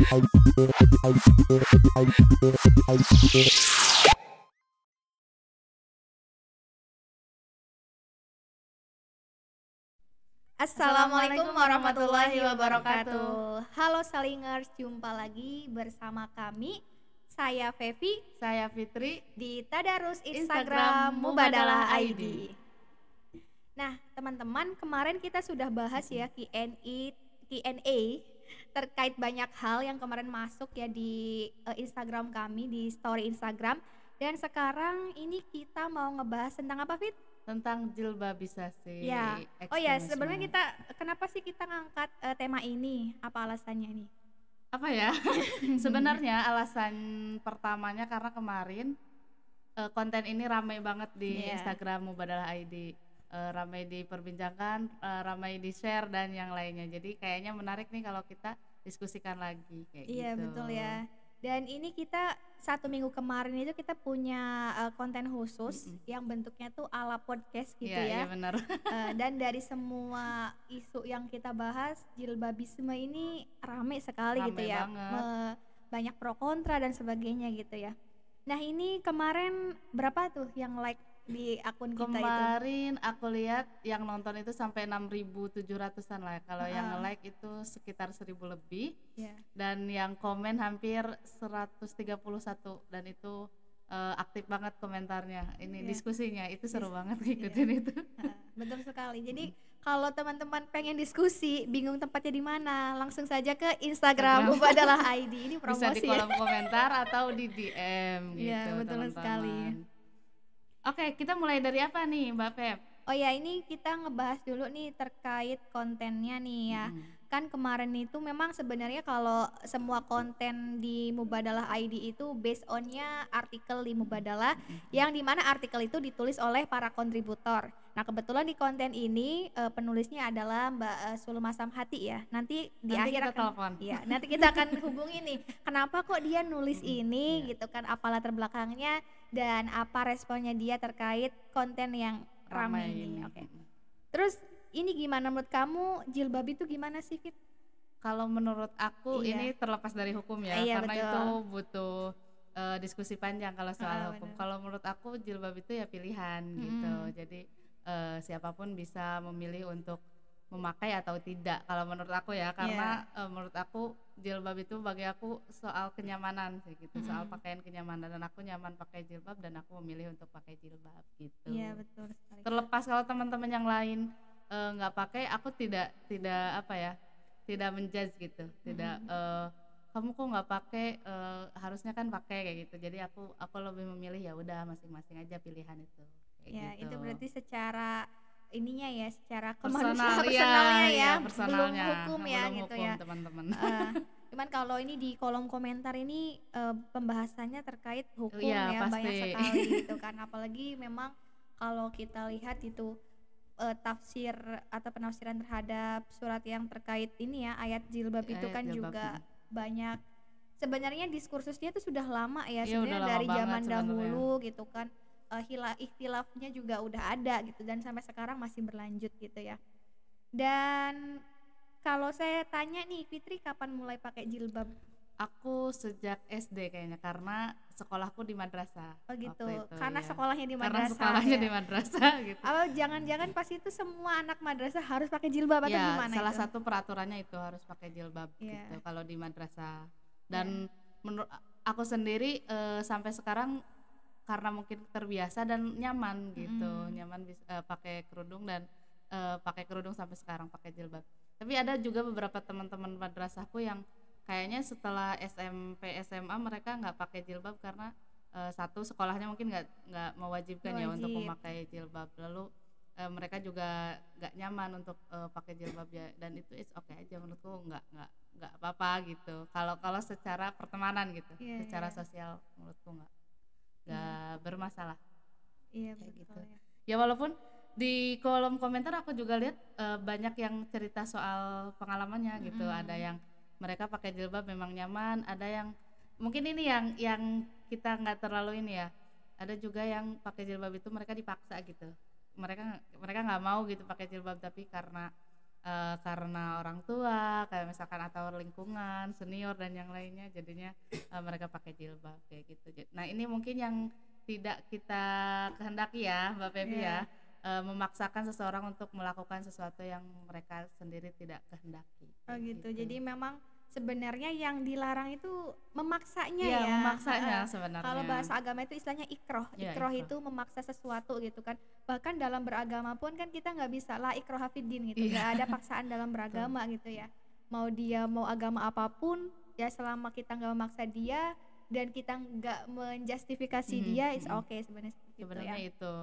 Assalamualaikum warahmatullahi wabarakatuh. Halo Salingers, jumpa lagi bersama kami. Saya Fevi, saya Fitri di Tadarus Instagram Mubadalah ID. Nah, teman-teman, kemarin kita sudah bahas ya Q&A terkait banyak hal yang kemarin masuk ya di Instagram kami, di story Instagram. Dan sekarang ini kita mau ngebahas tentang apa, Fit? Tentang jilbabisasi. Ya. Oh ya, sebenarnya kenapa sih kita ngangkat tema ini? Apa alasannya ini? Apa ya? Sebenarnya alasan pertamanya karena kemarin konten ini ramai banget di Instagram Mubadalah ID. Ramai diperbincangkan, ramai di-share dan yang lainnya. Jadi kayaknya menarik nih kalau kita diskusikan lagi kayak gitu. Iya, betul ya. Dan ini kita 1 minggu kemarin itu kita punya konten khusus yang bentuknya tuh ala podcast gitu ya. Iya benar. Dan dari semua isu yang kita bahas, jilbabisme ini rame sekali gitu ya. Banyak pro kontra dan sebagainya gitu ya. Nah, ini kemarin berapa tuh yang like di akun kita itu? Kemarin aku lihat yang nonton itu sampai 6.700-an lah. Kalau yang nge-like itu sekitar 1.000 lebih. Dan yang komen hampir 131 dan itu aktif banget komentarnya. Ini diskusinya itu seru banget ngikutin itu. Betul sekali. Jadi kalau teman-teman pengen diskusi, bingung tempatnya di mana, langsung saja ke Instagram Mubadalah ID. Ini promosi. Bisa di kolom komentar atau di DM gitu. Iya, betul sekali. Oke, kita mulai dari apa nih Mbak Feb? Oh ya, ini kita ngebahas dulu nih terkait kontennya nih ya. Kan kemarin itu memang sebenarnya kalau semua konten di Mubadalah ID itu based on-nya artikel di Mubadalah, yang dimana artikel itu ditulis oleh para kontributor. Nah, kebetulan di konten ini penulisnya adalah Mbak Sulma Samhati ya. Nanti di akhir kita telepon. Iya, nanti kita akan hubungi nih. Kenapa kok dia nulis ini gitu kan, apa latar belakangnya dan apa responnya dia terkait konten yang ramai ini. Oke. Terus ini gimana menurut kamu, jilbab itu gimana sih, Fit? Kalau menurut aku ini terlepas dari hukum ya, karena betul. itu butuh diskusi panjang kalau soal hukum. Kalau menurut aku jilbab itu ya pilihan gitu. Jadi siapapun bisa memilih untuk memakai atau tidak. Kalau menurut aku ya, karena menurut aku jilbab itu bagi aku soal kenyamanan sih gitu, soal pakaian kenyamanan, dan aku nyaman pakai jilbab dan aku memilih untuk pakai jilbab gitu. Iya, betul sekali. Terlepas kalau teman-teman yang lain nggak pakai, aku tidak apa ya, tidak menjudge gitu, tidak kamu kok nggak pakai, harusnya kan pakai kayak gitu. Jadi aku lebih memilih ya udah masing-masing aja pilihan itu. Ya, gitu. itu berarti secara ininya ya, secara personalnya ya, belum hukum ya belum gitu hukum, ya teman-teman. Cuman kalau ini di kolom komentar ini pembahasannya terkait hukum ya pasti. Banyak sekali gitu kan, apalagi memang kalau kita lihat itu tafsir atau penafsiran terhadap surat yang terkait ini ya, ayat jilbab itu kan juga banyak. Sebenarnya diskursusnya itu sudah lama ya, sebenarnya dari zaman dahulu gitu kan. Ikhtilafnya juga udah ada gitu, dan sampai sekarang masih berlanjut gitu ya. Dan kalau saya tanya nih, Fitri kapan mulai pakai jilbab? Aku sejak SD kayaknya, karena sekolahku di madrasah. Oh gitu, itu, karena ya. sekolahnya di madrasah. Karena sekolahnya di madrasah gitu. Oh, jangan-jangan pas itu semua anak madrasah harus pakai jilbab atau gimana? Salah satu peraturannya itu harus pakai jilbab gitu kalau di madrasah. Dan menurut aku sendiri sampai sekarang karena mungkin terbiasa dan nyaman gitu, nyaman pakai kerudung dan pakai kerudung sampai sekarang, pakai jilbab. Tapi ada juga beberapa teman-teman madrasahku yang kayaknya setelah SMP SMA mereka nggak pakai jilbab karena satu, sekolahnya mungkin nggak mewajibkan ya untuk memakai jilbab, lalu mereka juga nggak nyaman untuk pakai jilbab ya, dan itu okay aja menurutku, nggak apa-apa gitu. Kalau secara pertemanan gitu, secara sosial menurutku nggak bermasalah. Iya, kayak betul, gitu. Ya walaupun di kolom komentar aku juga lihat banyak yang cerita soal pengalamannya gitu. Ada yang mereka pakai jilbab memang nyaman, ada yang mungkin ini yang kita nggak terlalu ini ya. Ada juga yang pakai jilbab itu mereka dipaksa gitu. Mereka nggak mau gitu pakai jilbab, tapi karena karena orang tua kayak misalkan atau lingkungan senior dan yang lainnya, jadinya mereka pakai jilbab kayak gitu. Nah ini mungkin yang tidak kita kehendaki ya Mbak Pevi ya, memaksakan seseorang untuk melakukan sesuatu yang mereka sendiri tidak kehendaki. Oh gitu. Jadi memang sebenarnya yang dilarang itu memaksanya ya. Memaksanya sebenarnya. Kalau bahasa agama itu istilahnya ikroh. Ikroh itu memaksa sesuatu gitu kan. Bahkan dalam beragama pun kan kita nggak bisa lah ikroh hafidin gitu. Nggak ada paksaan dalam beragama gitu ya. Mau dia mau agama apapun ya, selama kita nggak memaksa dia dan kita nggak menjustifikasi dia, it's okay sebenarnya. Sebenarnya gitu ya. Itu.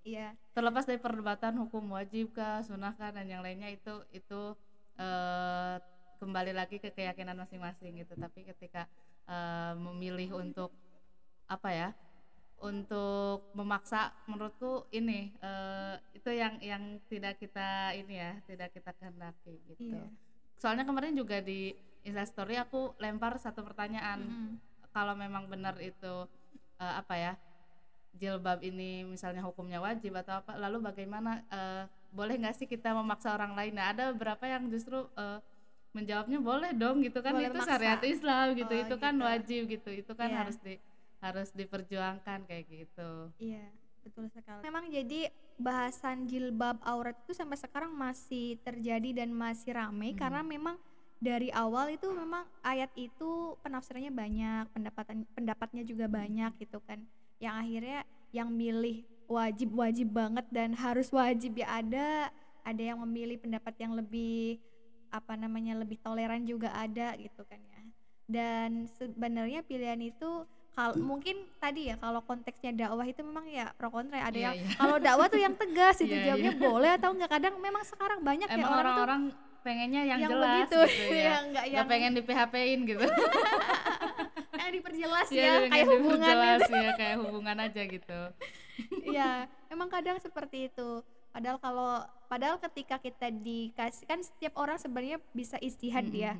Iya. Terlepas dari perdebatan hukum wajib kah, sunnah kah dan yang lainnya, itu kembali lagi ke keyakinan masing-masing gitu. Tapi ketika memilih untuk untuk memaksa, menurutku ini itu yang tidak kita tidak kita kehendaki gitu. Soalnya kemarin juga di Instastory aku lempar satu pertanyaan, kalau memang benar itu jilbab ini misalnya hukumnya wajib atau apa, lalu bagaimana, boleh nggak sih kita memaksa orang lain? Nah ada beberapa yang justru menjawabnya boleh dong gitu kan, boleh itu maksa. Syariat Islam gitu, itu kan gitu. Wajib gitu, itu kan harus diperjuangkan kayak gitu. Iya betul sekali. Memang jadi bahasan jilbab aurat itu sampai sekarang masih terjadi dan masih ramai, karena memang dari awal itu memang ayat itu penafsirannya banyak, pendapatnya juga banyak gitu kan, yang akhirnya yang milih wajib banget dan harus wajib ya ada yang memilih pendapat yang lebih lebih toleran juga ada gitu kan ya. Dan sebenarnya pilihan itu mungkin tadi ya, kalau konteksnya dakwah itu memang ya pro kontra, ada yang kalau dakwah tuh yang tegas itu jawabnya boleh atau enggak. Kadang memang sekarang banyak ya orang-orang pengennya yang jelas gitu ya, nggak pengen di PHP-in gitu. Yang diperjelas kayak hubungan itu. Kayak hubungan aja gitu. Iya, emang kadang seperti itu. Padahal ketika kita dikasih, kan setiap orang sebenarnya bisa ijtihad ya.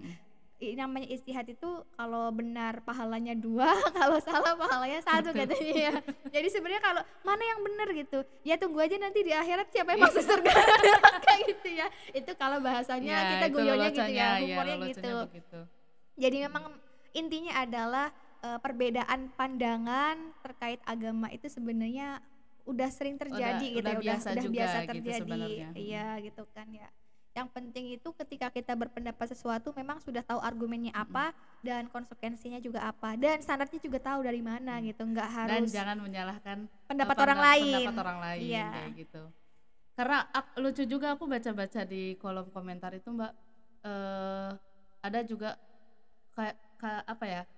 Namanya ijtihad itu kalau benar pahalanya 2, kalau salah pahalanya 1 katanya ya. Jadi sebenarnya kalau mana yang benar gitu, ya tunggu aja nanti di akhirat siapa yang masuk surga kayak gitu ya. Itu kalau bahasanya kita guyonnya gitu ya, humornya gitu. Jadi memang intinya adalah perbedaan pandangan terkait agama itu sebenarnya udah sering terjadi udah biasa terjadi gitu iya gitu kan ya. Yang penting itu ketika kita berpendapat sesuatu memang sudah tahu argumennya apa dan konsekuensinya juga apa, dan standarnya juga tahu dari mana gitu, nggak harus, dan jangan menyalahkan pendapat orang lain kayak gitu. Karena lucu juga, aku baca-baca di kolom komentar itu Mbak, ada juga kayak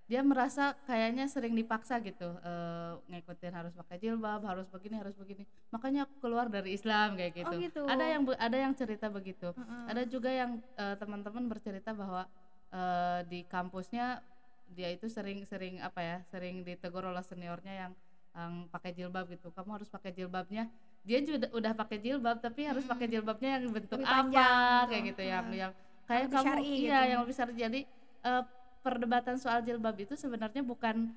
dia merasa kayaknya sering dipaksa gitu, ngikutin harus pakai jilbab, harus begini, makanya aku keluar dari Islam kayak gitu. Gitu. Ada yang cerita begitu. Ada juga yang teman-teman bercerita bahwa di kampusnya dia itu sering ditegur oleh seniornya yang pakai jilbab gitu. Kamu harus pakai jilbabnya. Dia juga udah pakai jilbab tapi harus pakai jilbabnya yang bentuk lebih apa kayak gitu, yang kayak kamu gitu. Yang lebih syar'i. Jadi perdebatan soal jilbab itu sebenarnya bukan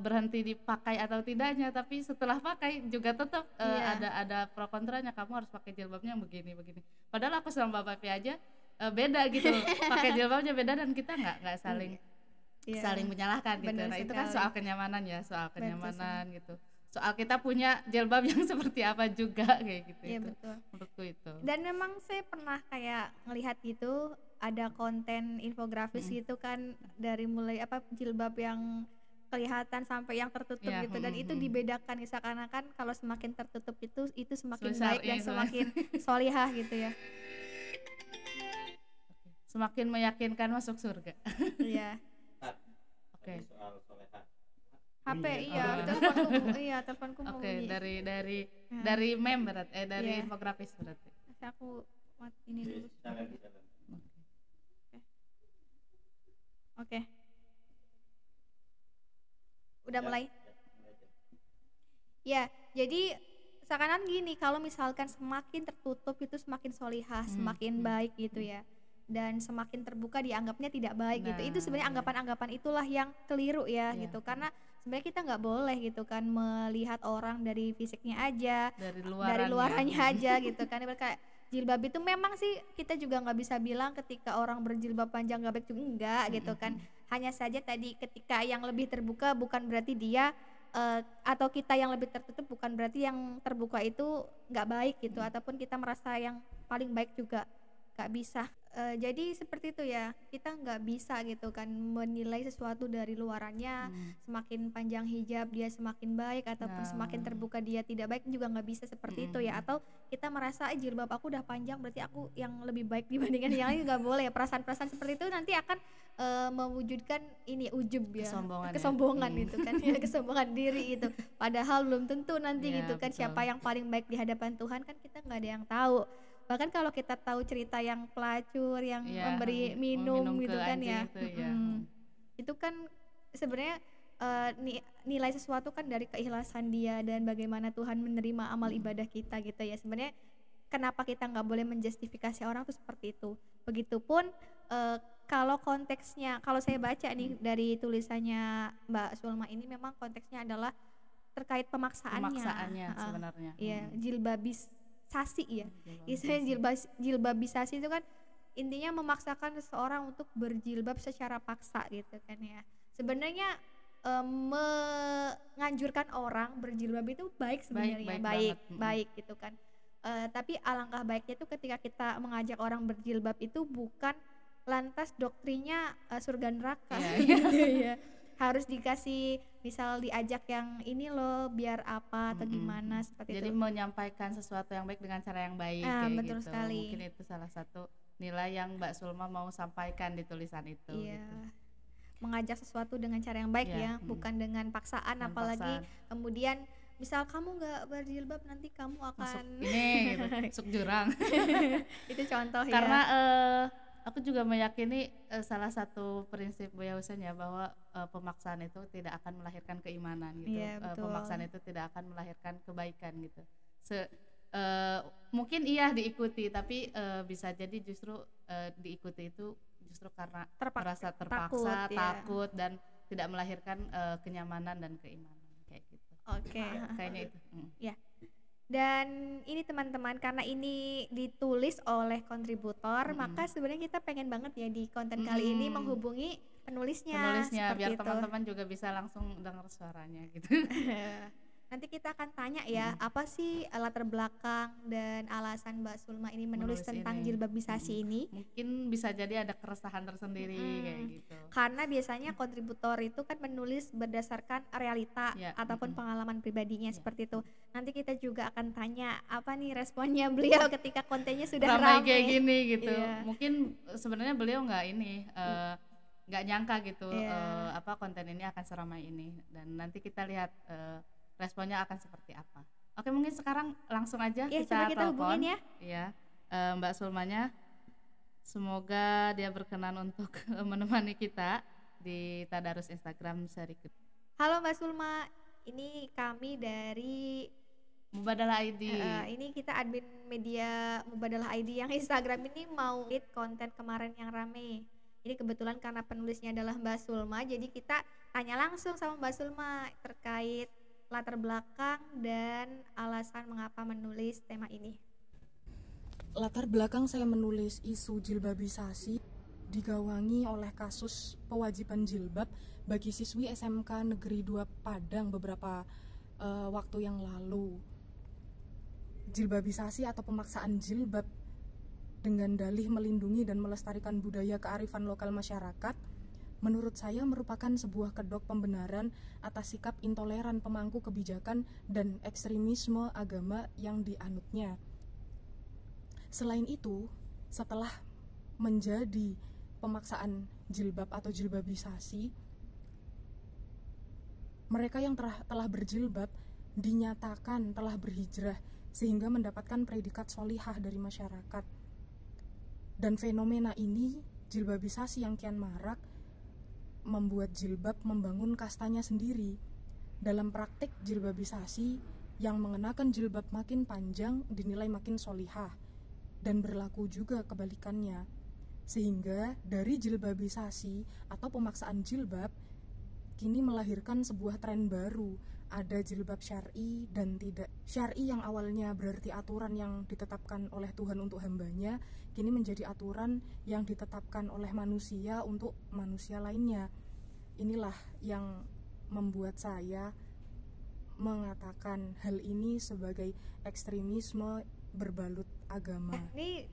berhenti dipakai atau tidaknya, tapi setelah pakai juga tetap ada pro kontranya. Kamu harus pakai jilbabnya yang begini. Padahal aku sama Mbak Pevi aja beda gitu, pakai jilbabnya beda dan kita nggak saling menyalahkan gitu. Nah itu kan soal kenyamanan ya, gitu. Soal kita punya jilbab yang seperti apa juga kayak gitu. Iya betul. Menurutku itu. Dan memang saya pernah kayak ngelihat gitu, ada konten infografis gitu kan, dari mulai jilbab yang kelihatan sampai yang tertutup gitu, dan itu dibedakan seakan-akan kalau semakin tertutup itu semakin baik dan semakin solihah gitu ya. Semakin meyakinkan masuk surga. Iya. Oke. HP teleponku mau bunyi. Dari meme berarti dari infografis berarti. Aku ini dulu. Oke. Udah mulai? Ya, jadi seakan-akan gini, kalau misalkan semakin tertutup itu semakin solihah, semakin baik gitu ya. Dan semakin terbuka dianggapnya tidak baik gitu. Itu sebenarnya anggapan-anggapan itulah yang keliru ya gitu. Karena sebenarnya kita nggak boleh gitu kan melihat orang dari fisiknya aja, dari luarannya aja gitu kan. jilbab itu memang sih kita juga nggak bisa bilang ketika orang berjilbab panjang nggak baik juga, enggak gitu kan. Hanya saja tadi ketika yang lebih terbuka bukan berarti dia atau kita yang lebih tertutup bukan berarti yang terbuka itu nggak baik gitu, ataupun kita merasa yang paling baik juga nggak bisa. Jadi seperti itu ya, kita nggak bisa gitu kan menilai sesuatu dari luarannya. Semakin panjang hijab dia semakin baik, ataupun semakin terbuka dia tidak baik, juga nggak bisa seperti itu ya. Atau kita merasa jilbab aku udah panjang berarti aku yang lebih baik dibandingkan yang lain, nggak boleh ya. Perasaan-perasaan seperti itu nanti akan mewujudkan ini ujub ya, kesombongan ya. Gitu kan ya, kesombongan diri itu. Padahal belum tentu nanti gitu kan, betul. siapa yang paling baik di hadapan Tuhan kan kita nggak ada yang tahu. Bahkan kalau kita tahu cerita yang pelacur yang memberi minum gitu kan ya, itu kan sebenarnya nilai sesuatu kan dari keikhlasan dia dan bagaimana Tuhan menerima amal ibadah kita gitu ya. Sebenarnya kenapa kita nggak boleh menjustifikasi orang tuh seperti itu. Begitupun kalau konteksnya, kalau saya baca nih dari tulisannya Mbak Sulma ini, memang konteksnya adalah terkait pemaksaannya sebenarnya. Iya, jilbabisasi ya. Istilahnya jilbabisasi itu kan intinya memaksakan seseorang untuk berjilbab secara paksa gitu kan ya. Sebenarnya menganjurkan orang berjilbab itu baik sebenarnya, baik gitu kan. Tapi alangkah baiknya itu ketika kita mengajak orang berjilbab itu bukan lantas doktrinnya surga neraka gitu ya. Harus dikasih, misal diajak yang ini loh biar apa atau gimana seperti itu. Jadi menyampaikan sesuatu yang baik dengan cara yang baik kayak betul gitu. Sekali. Mungkin itu salah satu nilai yang Mbak Sulma mau sampaikan di tulisan itu. Iya. Gitu. Mengajak sesuatu dengan cara yang baik ya, bukan dengan paksaan. Apalagi kemudian misal kamu nggak berjilbab nanti kamu akan masuk ini gitu, masuk jurang. Itu contoh ya. Karena aku juga meyakini salah satu prinsip Buya Husein ya, bahwa pemaksaan itu tidak akan melahirkan keimanan gitu. Pemaksaan itu tidak akan melahirkan kebaikan gitu. Mungkin iya diikuti, tapi bisa jadi justru diikuti itu justru karena merasa terpaksa, takut dan tidak melahirkan kenyamanan dan keimanan kayak gitu. Oke. Kayaknya itu. Ya. Dan ini teman-teman, karena ini ditulis oleh kontributor, maka sebenarnya kita pengen banget ya di konten kali ini menghubungi penulisnya biar teman-teman juga bisa langsung dengar suaranya gitu. Nanti kita akan tanya ya, apa sih latar belakang dan alasan Mbak Sulma ini menulis tentang jilbabisasi ini. Mungkin bisa jadi ada keresahan tersendiri kayak gitu. Karena biasanya kontributor itu kan menulis berdasarkan realita ataupun pengalaman pribadinya seperti itu. Nanti kita juga akan tanya apa nih responnya beliau ketika kontennya sudah ramai kayak gini gitu. Mungkin sebenarnya beliau nggak nyangka gitu apa konten ini akan seramai ini, dan nanti kita lihat responnya akan seperti apa. Oke, mungkin sekarang langsung aja kita telepon ya Mbak Sulmanya. Semoga dia berkenan untuk menemani kita di Tadarus Instagram seri kedua. Halo Mbak Sulma, ini kami dari Mubadalah ID. Ini kita admin media Mubadalah ID yang Instagram ini mau edit konten kemarin yang rame. Jadi kebetulan karena penulisnya adalah Mbak Sulma, jadi kita tanya langsung sama Mbak Sulma terkait latar belakang dan alasan mengapa menulis tema ini. Latar belakang saya menulis isu jilbabisasi digawangi oleh kasus pewajiban jilbab bagi siswi SMK Negeri 2 Padang beberapa waktu yang lalu. Jilbabisasi atau pemaksaan jilbab dengan dalih melindungi dan melestarikan budaya kearifan lokal masyarakat, menurut saya merupakan sebuah kedok pembenaran atas sikap intoleran pemangku kebijakan dan ekstremisme agama yang dianutnya. Selain itu, setelah menjadi pemaksaan jilbab atau jilbabisasi, mereka yang telah berjilbab dinyatakan telah berhijrah sehingga mendapatkan predikat sholihah dari masyarakat. Dan fenomena ini, jilbabisasi yang kian marak, membuat jilbab membangun kastanya sendiri. Dalam praktik jilbabisasi, yang mengenakan jilbab makin panjang dinilai makin sholihah, dan berlaku juga kebalikannya. Sehingga dari jilbabisasi atau pemaksaan jilbab kini melahirkan sebuah tren baru ada jilbab syar'i dan tidak syar'i, yang awalnya berarti aturan yang ditetapkan oleh Tuhan untuk hambanya, kini menjadi aturan yang ditetapkan oleh manusia untuk manusia lainnya. Inilah yang membuat saya mengatakan hal ini sebagai ekstremisme berbalut agama. Ini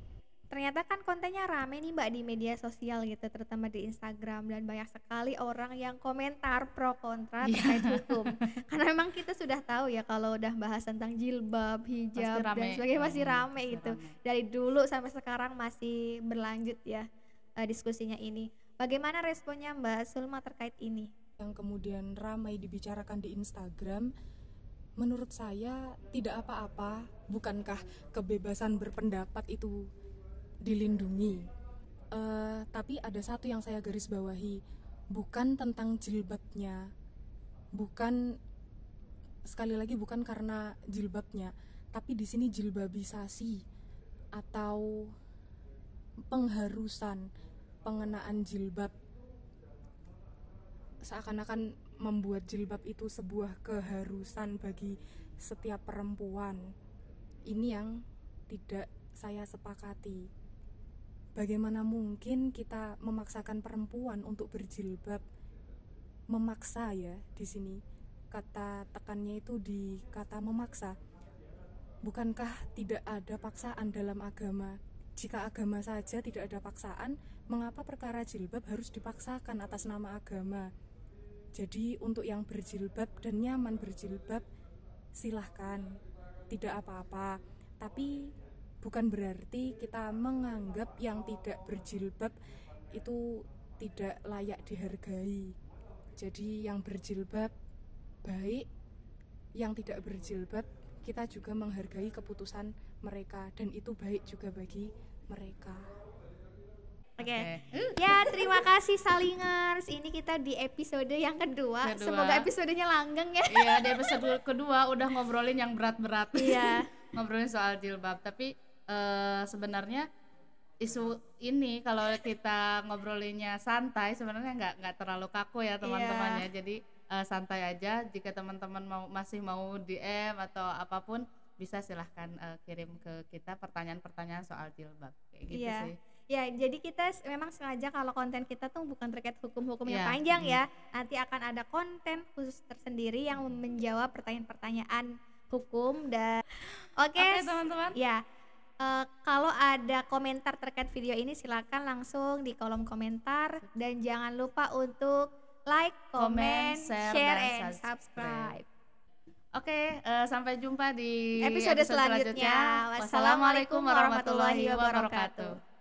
ternyata kan kontennya rame nih Mbak di media sosial gitu, terutama di Instagram, dan banyak sekali orang yang komentar pro kontra terkait hukum. Karena memang kita sudah tahu ya kalau udah bahas tentang jilbab, hijab dan sebagainya masih rame gitu. Dari dulu sampai sekarang masih berlanjut ya diskusinya ini. Bagaimana responnya Mbak Sulma terkait ini? Yang kemudian ramai dibicarakan di Instagram, menurut saya tidak apa-apa. Bukankah kebebasan berpendapat itu dilindungi? Tapi ada satu yang saya garis bawahi, bukan tentang jilbabnya, bukan, sekali lagi bukan karena jilbabnya, tapi di sini jilbabisasi atau pengharusan pengenaan jilbab, seakan-akan membuat jilbab itu sebuah keharusan bagi setiap perempuan. Ini yang tidak saya sepakati. Bagaimana mungkin kita memaksakan perempuan untuk berjilbab? Memaksa ya, di sini kata tekannya itu di kata memaksa. Bukankah tidak ada paksaan dalam agama? Jika agama saja tidak ada paksaan, mengapa perkara jilbab harus dipaksakan atas nama agama? Jadi untuk yang berjilbab dan nyaman berjilbab, silahkan, tidak apa-apa. Tapi bukan berarti kita menganggap yang tidak berjilbab itu tidak layak dihargai. Jadi yang berjilbab baik, yang tidak berjilbab kita juga menghargai keputusan mereka, dan itu baik juga bagi mereka. Oke. Ya, terima kasih Salingers. Ini kita di episode yang kedua. Semoga episodenya langgeng ya. Iya, di episode kedua udah ngobrolin yang berat-berat. Iya. Ngobrolin soal jilbab, tapi sebenarnya isu ini kalau kita ngobrolinnya santai sebenarnya nggak terlalu kaku ya teman-teman ya. Jadi santai aja. Jika teman-teman masih mau DM atau apapun, bisa silahkan kirim ke kita pertanyaan-pertanyaan soal jilbab kayak gitu sih. Ya, jadi kita memang sengaja kalau konten kita tuh bukan terkait hukum-hukum yang panjang ya. Nanti akan ada konten khusus tersendiri yang menjawab pertanyaan-pertanyaan hukum dan Oke teman-teman. Ya. Kalau ada komentar terkait video ini silakan langsung di kolom komentar, dan jangan lupa untuk like, comment, share and subscribe. Oke, sampai jumpa di episode selanjutnya. Wassalamualaikum warahmatullahi wabarakatuh.